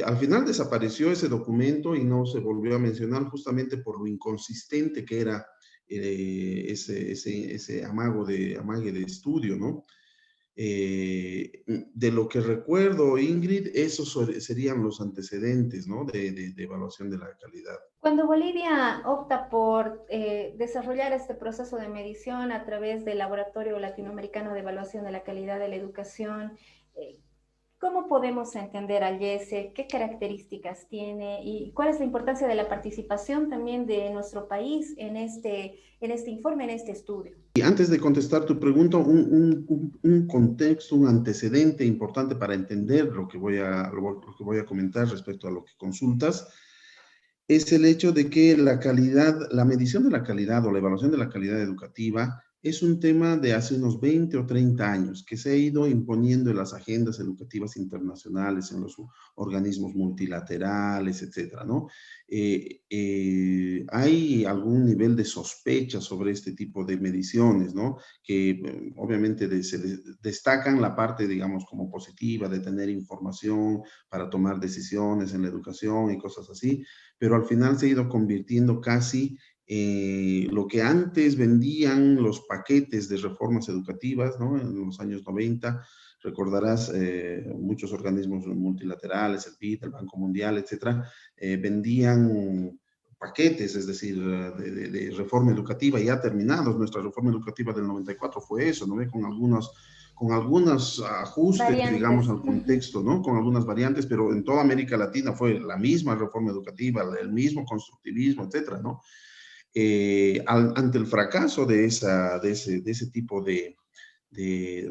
Al final desapareció ese documento y no se volvió a mencionar justamente por lo inconsistente que era ese amague de estudio, ¿no? De lo que recuerdo, Ingrid, esos serían los antecedentes, ¿no? de evaluación de la calidad. Cuando Bolivia opta por desarrollar este proceso de medición a través del Laboratorio Latinoamericano de Evaluación de la Calidad de la Educación, ¿cómo podemos entender al IESE? ¿Qué características tiene? ¿Y cuál es la importancia de la participación también de nuestro país en este informe, en este estudio? Y antes de contestar tu pregunta, un contexto, un antecedente importante para entender lo que voy a comentar respecto a lo que consultas, es el hecho de que la calidad, la medición de la calidad o la evaluación de la calidad educativa es un tema de hace unos 20 o 30 años que se ha ido imponiendo en las agendas educativas internacionales, en los organismos multilaterales, etcétera, ¿no? Hay algún nivel de sospecha sobre este tipo de mediciones, ¿no? Que obviamente destacan la parte, digamos, como positiva de tener información para tomar decisiones en la educación y cosas así, pero al final se ha ido convirtiendo casi lo que antes vendían los paquetes de reformas educativas, ¿no? En los años 90, recordarás muchos organismos multilaterales, el BID, el Banco Mundial, etcétera, vendían paquetes, es decir, de reforma educativa ya terminados. Nuestra reforma educativa del 94 fue eso, ¿no? Con algunos ajustes, Variantes. digamos, al contexto, ¿no? Con algunas variantes, pero en toda América Latina fue la misma reforma educativa, el mismo constructivismo, etcétera, ¿no? Ante el fracaso de ese tipo de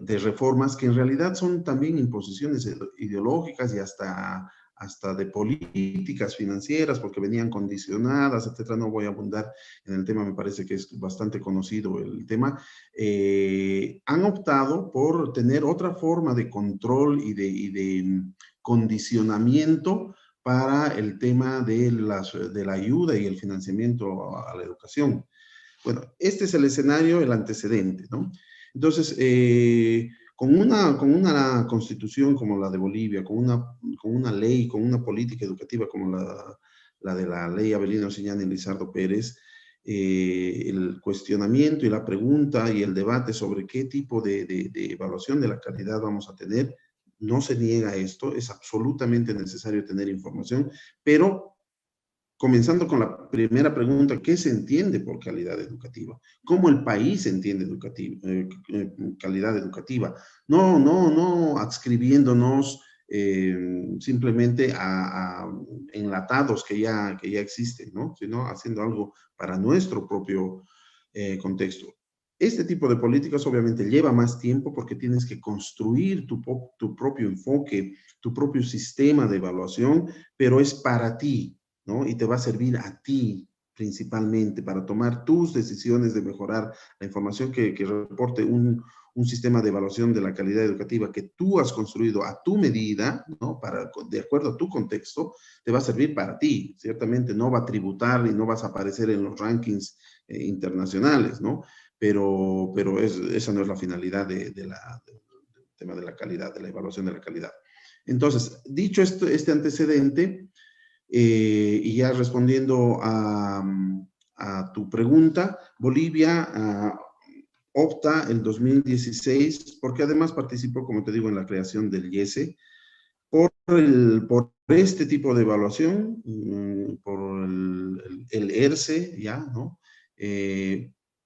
reformas, que en realidad son también imposiciones ideológicas y hasta de políticas financieras, porque venían condicionadas, etcétera. No voy a abundar en el tema, me parece que es bastante conocido el tema. Han optado por tener otra forma de control y de condicionamiento para el tema de la ayuda y el financiamiento a la educación. Bueno, este es el escenario, el antecedente, ¿no? Entonces, con una constitución como la de Bolivia, con una ley, con una política educativa como la de la ley Avelino Oceñana y Lizardo Pérez, el cuestionamiento y la pregunta y el debate sobre qué tipo de evaluación de la calidad vamos a tener, no se niega esto, es absolutamente necesario tener información, pero comenzando con la primera pregunta, ¿qué se entiende por calidad educativa? ¿Cómo el país entiende calidad educativa? No adscribiéndonos simplemente a enlatados que ya existen, ¿no? Sino haciendo algo para nuestro propio contexto. Este tipo de políticas obviamente lleva más tiempo porque tienes que construir tu propio enfoque, tu propio sistema de evaluación, pero es para ti, ¿no? Y te va a servir a ti principalmente para tomar tus decisiones de mejorar la información que reporte un sistema de evaluación de la calidad educativa que tú has construido a tu medida, ¿no? De acuerdo a tu contexto, te va a servir para ti. Ciertamente no va a tributar y no vas a aparecer en los rankings internacionales, ¿no? Pero esa no es la finalidad del tema de la calidad, de la evaluación de la calidad. Entonces, dicho este antecedente, y ya respondiendo a tu pregunta, Bolivia opta el 2016, porque además participó, como te digo, en la creación del IESE, por este tipo de evaluación, por el ERCE, ya, ¿no?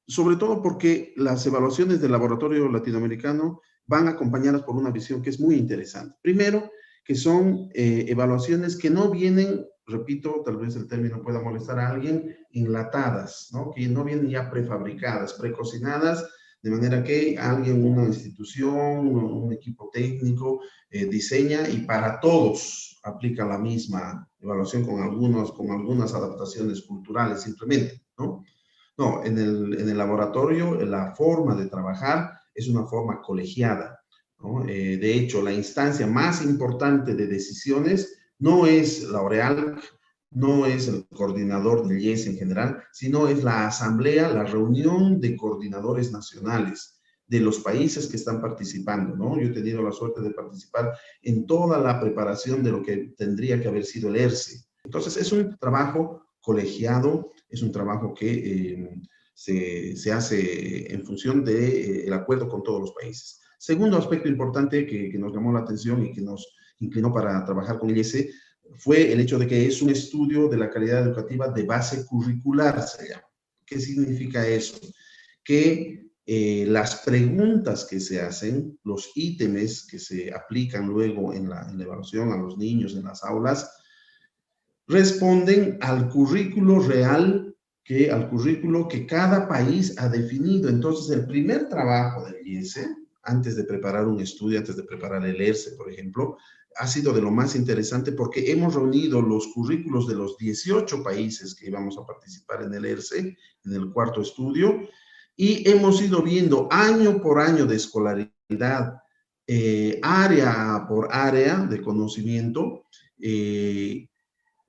Sobre todo porque las evaluaciones del laboratorio latinoamericano van acompañadas por una visión que es muy interesante. Primero, que son evaluaciones que no vienen, repito, tal vez el término pueda molestar a alguien, enlatadas, ¿no? Que no vienen ya prefabricadas, precocinadas, de manera que alguien, una institución, un equipo técnico diseña y para todos aplica la misma evaluación con algunas adaptaciones culturales simplemente, ¿no? No, en el laboratorio la forma de trabajar es una forma colegiada, ¿no? De hecho, la instancia más importante de decisiones no es la OREALC, no es el coordinador del IES en general, sino es la asamblea, la reunión de coordinadores nacionales de los países que están participando, ¿no? Yo he tenido la suerte de participar en toda la preparación de lo que tendría que haber sido el ERCE. Entonces, es un trabajo colegiado, es un trabajo que se hace en función del acuerdo con todos los países. Segundo aspecto importante que nos llamó la atención y que nos inclinó para trabajar con el IESE fue el hecho de que es un estudio de la calidad educativa de base curricular, se llama. ¿Qué significa eso? Que las preguntas que se hacen, los ítems que se aplican luego en la evaluación a los niños en las aulas, responden al currículo real, al currículo que cada país ha definido. Entonces, el primer trabajo del IESE, antes de preparar un estudio, antes de preparar el ERCE, por ejemplo, ha sido de lo más interesante porque hemos reunido los currículos de los 18 países que íbamos a participar en el ERCE, en el cuarto estudio, Y hemos ido viendo año por año de escolaridad, área por área de conocimiento, ¿qué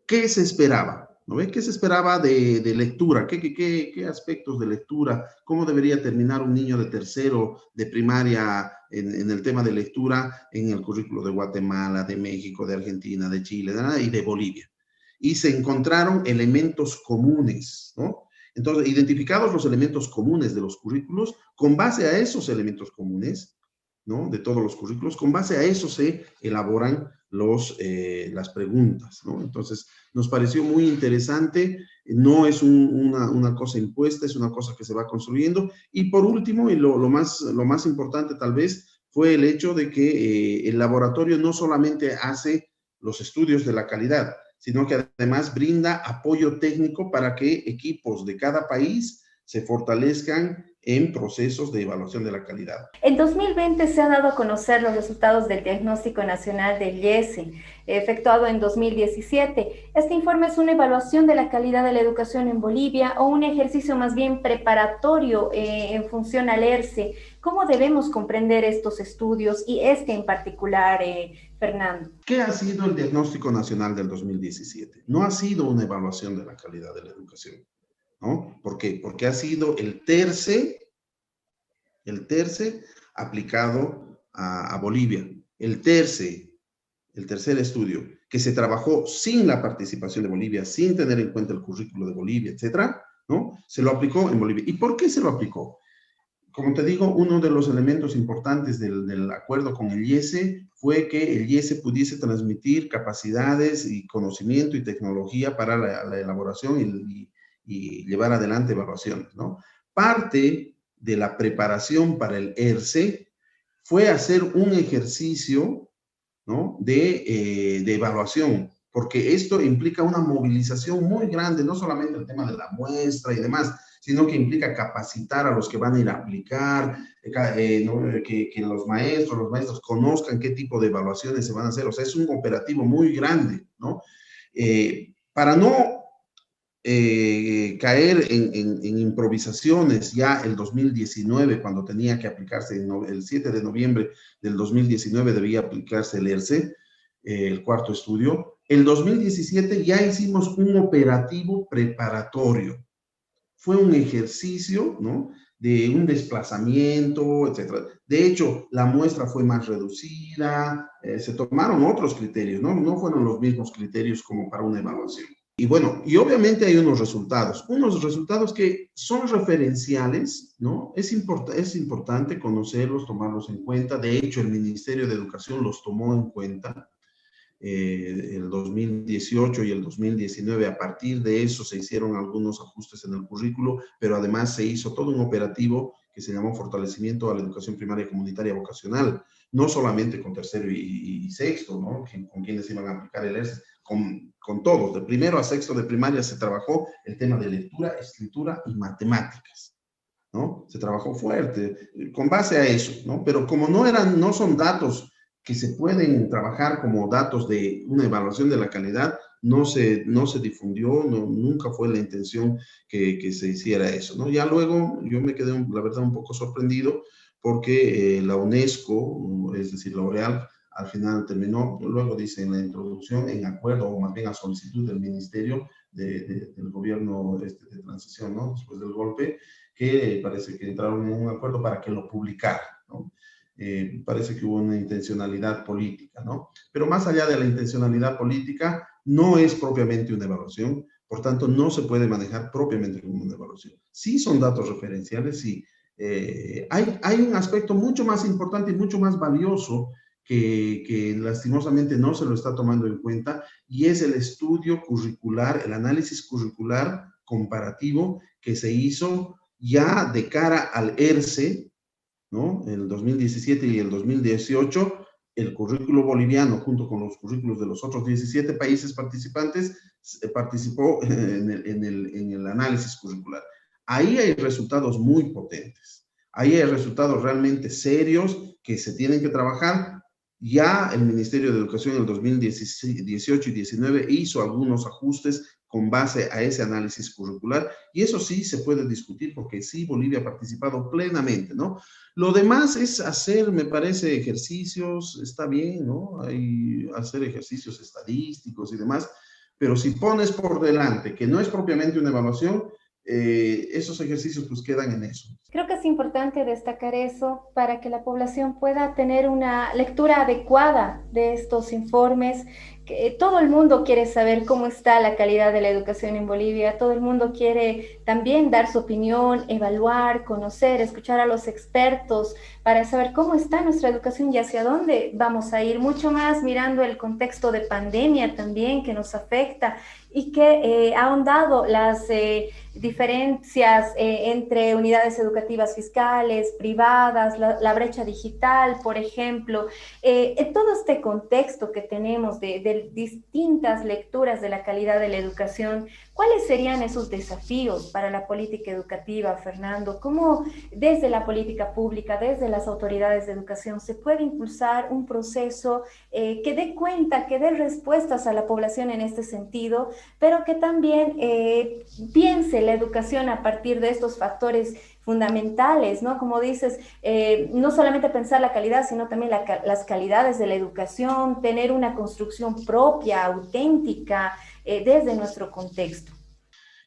se esperaba? ¿No ve? ¿Qué se esperaba de lectura? ¿Qué aspectos de lectura? ¿Cómo debería terminar un niño de tercero de primaria en el tema de lectura en el currículo de Guatemala, de México, de Argentina, de Chile y de Bolivia? Y se encontraron elementos comunes, ¿no? Entonces, identificados los elementos comunes de los currículos, con base a esos elementos comunes, ¿no? De todos los currículos, con base a eso se elaboran las preguntas, ¿no? Entonces, nos pareció muy interesante, no es una cosa impuesta, es una cosa que se va construyendo. Y por último, y lo más importante tal vez, fue el hecho de que el laboratorio no solamente hace los estudios de la calidad, sino que además brinda apoyo técnico para que equipos de cada país se fortalezcan en procesos de evaluación de la calidad. En 2020 se han dado a conocer los resultados del Diagnóstico Nacional del IESE, efectuado en 2017. Este informe es una evaluación de la calidad de la educación en Bolivia o un ejercicio más bien preparatorio en función al ERCE. ¿Cómo debemos comprender estos estudios y este en particular, Fernando? ¿Qué ha sido el Diagnóstico Nacional del 2017? No ha sido una evaluación de la calidad de la educación, ¿no? ¿Por qué? Porque ha sido el terce aplicado a Bolivia. El tercer estudio que se trabajó sin la participación de Bolivia, sin tener en cuenta el currículo de Bolivia, etcétera, ¿no? Se lo aplicó en Bolivia. ¿Y por qué se lo aplicó? Como te digo, uno de los elementos importantes del acuerdo con el IESE fue que el IESE pudiese transmitir capacidades y conocimiento y tecnología para la elaboración y llevar adelante evaluaciones, ¿no? Parte de la preparación para el ERCE fue hacer un ejercicio, ¿no? de evaluación, porque esto implica una movilización muy grande, no solamente el tema de la muestra y demás, sino que implica capacitar a los que van a ir a aplicar, ¿no? que los maestros conozcan qué tipo de evaluaciones se van a hacer. O sea, es un operativo muy grande, ¿no? Para no caer en improvisaciones ya el 2019, cuando tenía que aplicarse, el 7 de noviembre del 2019 debía aplicarse el ERCE, el cuarto estudio. El 2017 ya hicimos un operativo preparatorio. Fue un ejercicio, ¿no? De un desplazamiento, etcétera. De hecho, la muestra fue más reducida, se tomaron otros criterios, ¿no? No fueron los mismos criterios como para una evaluación. Y bueno, y obviamente hay unos resultados que son referenciales, ¿no? Es importante conocerlos, tomarlos en cuenta. De hecho, el Ministerio de Educación los tomó en cuenta. El 2018 y el 2019, a partir de eso se hicieron algunos ajustes en el currículo, pero además se hizo todo un operativo que se llamó Fortalecimiento a la Educación Primaria Comunitaria Vocacional, no solamente con tercero y sexto, ¿no? Con quienes iban a aplicar el ERCE, con todos, de primero a sexto de primaria se trabajó el tema de lectura, escritura y matemáticas, ¿no? Se trabajó fuerte, con base a eso, ¿no? Pero como no son datos que se pueden trabajar como datos de una evaluación de la calidad, no se difundió, nunca fue la intención que se hiciera eso, ¿no? Ya luego yo me quedé, la verdad, un poco sorprendido porque la UNESCO, es decir, L'Oréal, al final terminó, luego dice en la introducción, en acuerdo o más bien a solicitud del Ministerio del Gobierno de transición, ¿no? Después del golpe, que parece que entraron en un acuerdo para que lo publicara, ¿no? Parece que hubo una intencionalidad política, ¿no? Pero más allá de la intencionalidad política, no es propiamente una evaluación, por tanto, no se puede manejar propiamente como una evaluación. Sí son datos referenciales y hay un aspecto mucho más importante y mucho más valioso que lastimosamente no se lo está tomando en cuenta, y es el estudio curricular, el análisis curricular comparativo que se hizo ya de cara al ERCE, ¿no? El 2017 y el 2018, el currículo boliviano, junto con los currículos de los otros 17 países participantes, participó en el análisis curricular. Ahí hay resultados muy potentes. Ahí hay resultados realmente serios que se tienen que trabajar. Ya el Ministerio de Educación en el 2018 y 2019 hizo algunos ajustes con base a ese análisis curricular, y eso sí se puede discutir porque sí, Bolivia ha participado plenamente, ¿no? Lo demás es hacer, me parece, ejercicios, está bien, ¿no? Hay hacer ejercicios estadísticos y demás, pero si pones por delante que no es propiamente una evaluación, esos ejercicios pues quedan en eso. Creo que es importante destacar eso para que la población pueda tener una lectura adecuada de estos informes. Que todo el mundo quiere saber cómo está la calidad de la educación en Bolivia, todo el mundo quiere también dar su opinión, evaluar, conocer, escuchar a los expertos para saber cómo está nuestra educación y hacia dónde vamos a ir, mucho más mirando el contexto de pandemia también que nos afecta y que ha ahondado las diferencias entre unidades educativas fiscales, privadas, la brecha digital, por ejemplo. En todo este contexto que tenemos de distintas lecturas de la calidad de la educación, ¿cuáles serían esos desafíos para la política educativa, Fernando? ¿Cómo desde la política pública, desde las autoridades de educación, se puede impulsar un proceso que dé cuenta, que dé respuestas a la población en este sentido, pero que también piense la educación a partir de estos factores fundamentales, ¿no? Como dices, no solamente pensar la calidad, sino también las calidades de la educación, tener una construcción propia, auténtica, desde nuestro contexto.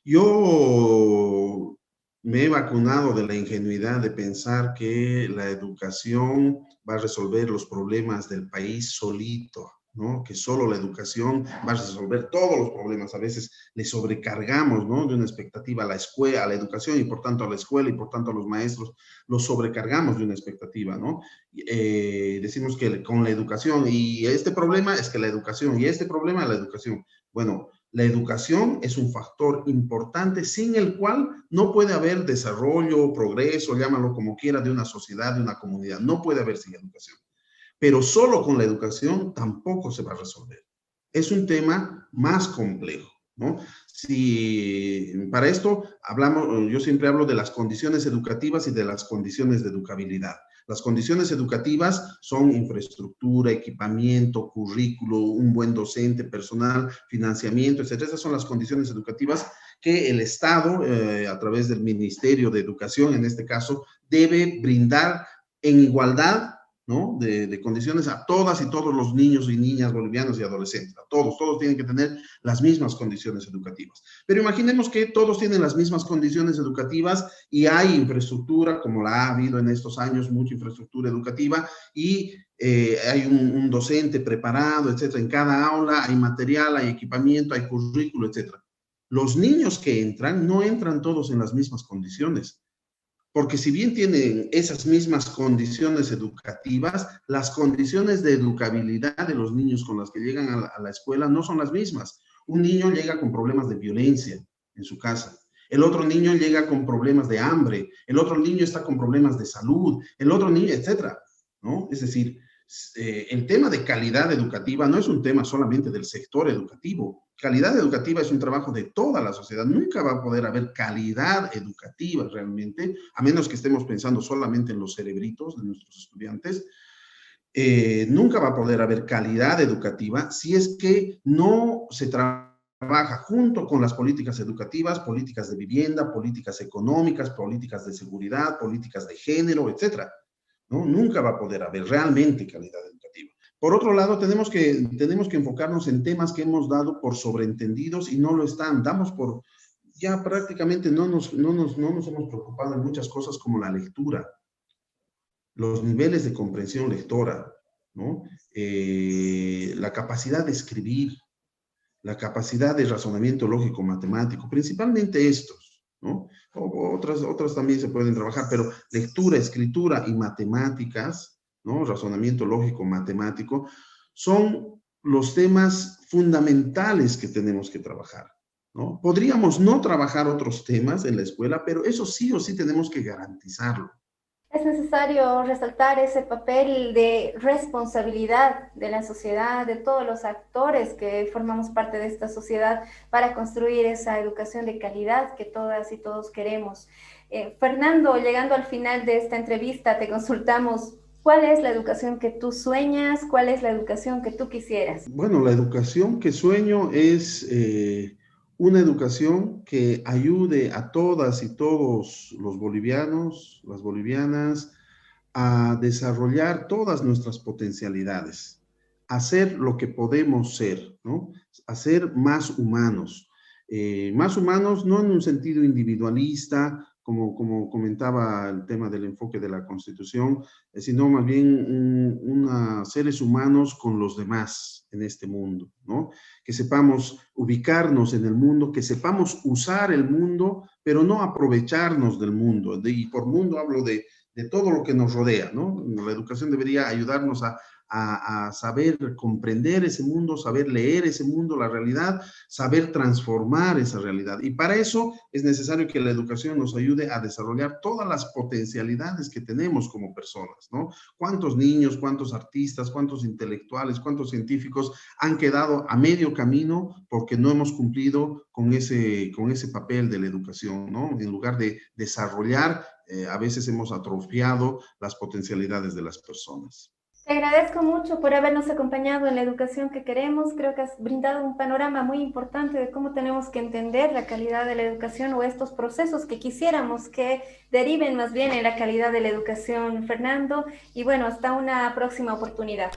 Yo me he vacunado de la ingenuidad de pensar que la educación va a resolver los problemas del país solito, ¿no? Que solo la educación va a resolver todos los problemas. A veces le sobrecargamos, ¿no? De una expectativa a la escuela, a la educación y por tanto a la escuela y por tanto a los maestros, los sobrecargamos de una expectativa, ¿no? Decimos que con la educación y este problema es que la educación y este problema la educación. Bueno, la educación es un factor importante sin el cual no puede haber desarrollo, progreso, llámalo como quiera, de una sociedad, de una comunidad. No puede haber sin educación. Pero solo con la educación tampoco se va a resolver. Es un tema más complejo, ¿no? Si para esto hablamos, yo siempre hablo de las condiciones educativas y de las condiciones de educabilidad. Las condiciones educativas son infraestructura, equipamiento, currículo, un buen docente, personal, financiamiento, etcétera. Esas son las condiciones educativas que el Estado, a través del Ministerio de Educación, en este caso, debe brindar en igualdad, ¿no? De condiciones a todas y todos los niños y niñas bolivianos y adolescentes. A todos tienen que tener las mismas condiciones educativas. Pero imaginemos que todos tienen las mismas condiciones educativas y hay infraestructura, como la ha habido en estos años, mucha infraestructura educativa, y hay un docente preparado, etcétera. En cada aula hay material, hay equipamiento, hay currículo, etcétera. Los niños que entran no entran todos en las mismas condiciones. Porque si bien tienen esas mismas condiciones educativas, las condiciones de educabilidad de los niños con las que llegan a la escuela no son las mismas. Un niño llega con problemas de violencia en su casa. El otro niño llega con problemas de hambre. El otro niño está con problemas de salud. El otro niño, etcétera, ¿no? Es decir, el tema de calidad educativa no es un tema solamente del sector educativo. Calidad educativa es un trabajo de toda la sociedad. Nunca va a poder haber calidad educativa realmente, a menos que estemos pensando solamente en los cerebritos de nuestros estudiantes. Nunca va a poder haber calidad educativa si es que no se trabaja junto con las políticas educativas, políticas de vivienda, políticas económicas, políticas de seguridad, políticas de género, etcétera, ¿no? Nunca va a poder haber realmente calidad educativa. Por otro lado, tenemos que enfocarnos en temas que hemos dado por sobreentendidos y no lo están. Ya prácticamente no nos hemos preocupado en muchas cosas como la lectura, los niveles de comprensión lectora, ¿no? La capacidad de escribir, la capacidad de razonamiento lógico matemático, principalmente estos, ¿no? Otras también se pueden trabajar, pero lectura, escritura y matemáticas, ¿no? Razonamiento lógico matemático, son los temas fundamentales que tenemos que trabajar, ¿no? Podríamos no trabajar otros temas en la escuela, pero eso sí o sí tenemos que garantizarlo. Es necesario resaltar ese papel de responsabilidad de la sociedad, de todos los actores que formamos parte de esta sociedad para construir esa educación de calidad que todas y todos queremos. Fernando, llegando al final de esta entrevista, te consultamos, ¿cuál es la educación que tú sueñas? ¿Cuál es la educación que tú quisieras? Bueno, la educación que sueño es una educación que ayude a todas y todos los bolivianos, las bolivianas, a desarrollar todas nuestras potencialidades, a ser lo que podemos ser, ¿no? A ser más humanos no en un sentido individualista, como comentaba el tema del enfoque de la Constitución, sino más bien seres humanos con los demás en este mundo, ¿no? Que sepamos ubicarnos en el mundo, que sepamos usar el mundo, pero no aprovecharnos del mundo. Y por mundo hablo de todo lo que nos rodea, ¿no? La educación debería ayudarnos a saber comprender ese mundo, saber leer ese mundo, la realidad, saber transformar esa realidad. Y para eso es necesario que la educación nos ayude a desarrollar todas las potencialidades que tenemos como personas, ¿no? ¿Cuántos niños, cuántos artistas, cuántos intelectuales, cuántos científicos han quedado a medio camino porque no hemos cumplido con ese papel de la educación, ¿no? En lugar de desarrollar, a veces hemos atrofiado las potencialidades de las personas. Te agradezco mucho por habernos acompañado en la educación que queremos. Creo que has brindado un panorama muy importante de cómo tenemos que entender la calidad de la educación o estos procesos que quisiéramos que deriven más bien en la calidad de la educación, Fernando. Y bueno, hasta una próxima oportunidad.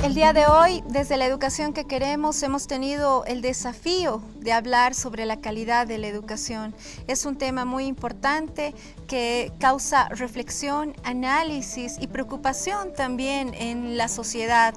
El día de hoy, desde la educación que queremos, hemos tenido el desafío de hablar sobre la calidad de la educación. Es un tema muy importante que causa reflexión, análisis y preocupación también en la sociedad.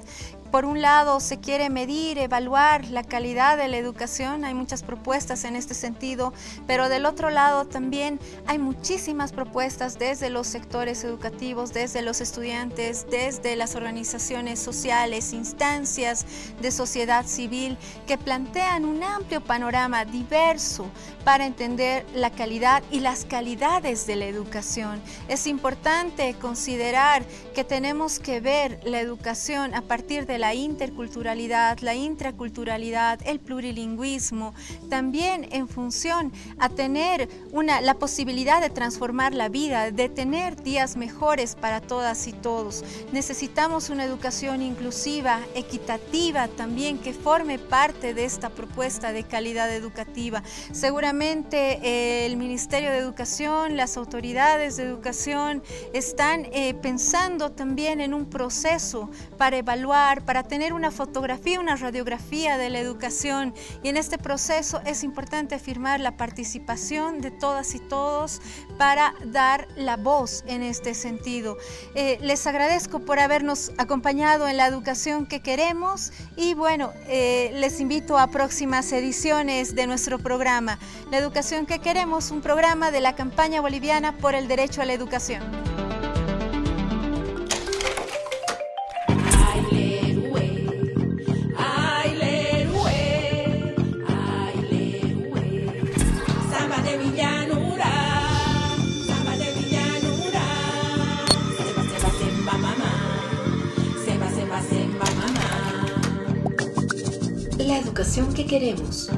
Por un lado, se quiere medir, evaluar la calidad de la educación, hay muchas propuestas en este sentido, pero del otro lado también hay muchísimas propuestas desde los sectores educativos, desde los estudiantes, desde las organizaciones sociales, instancias de sociedad civil, que plantean un amplio panorama diverso para entender la calidad y las calidades de la educación. Es importante considerar que tenemos que ver la educación a partir de la interculturalidad, la intraculturalidad, el plurilingüismo, también en función a tener la posibilidad de transformar la vida, de tener días mejores para todas y todos. Necesitamos una educación inclusiva, equitativa también, que forme parte de esta propuesta de calidad educativa. Seguramente el Ministerio de Educación, las autoridades de educación están pensando también en un proceso para evaluar, para tener una fotografía, una radiografía de la educación, y en este proceso es importante afirmar la participación de todas y todos para dar la voz en este sentido. Les agradezco por habernos acompañado en la educación que queremos y bueno, les invito a próximas ediciones de nuestro programa. La educación que queremos, un programa de la campaña boliviana por el derecho a la educación. La educación que queremos.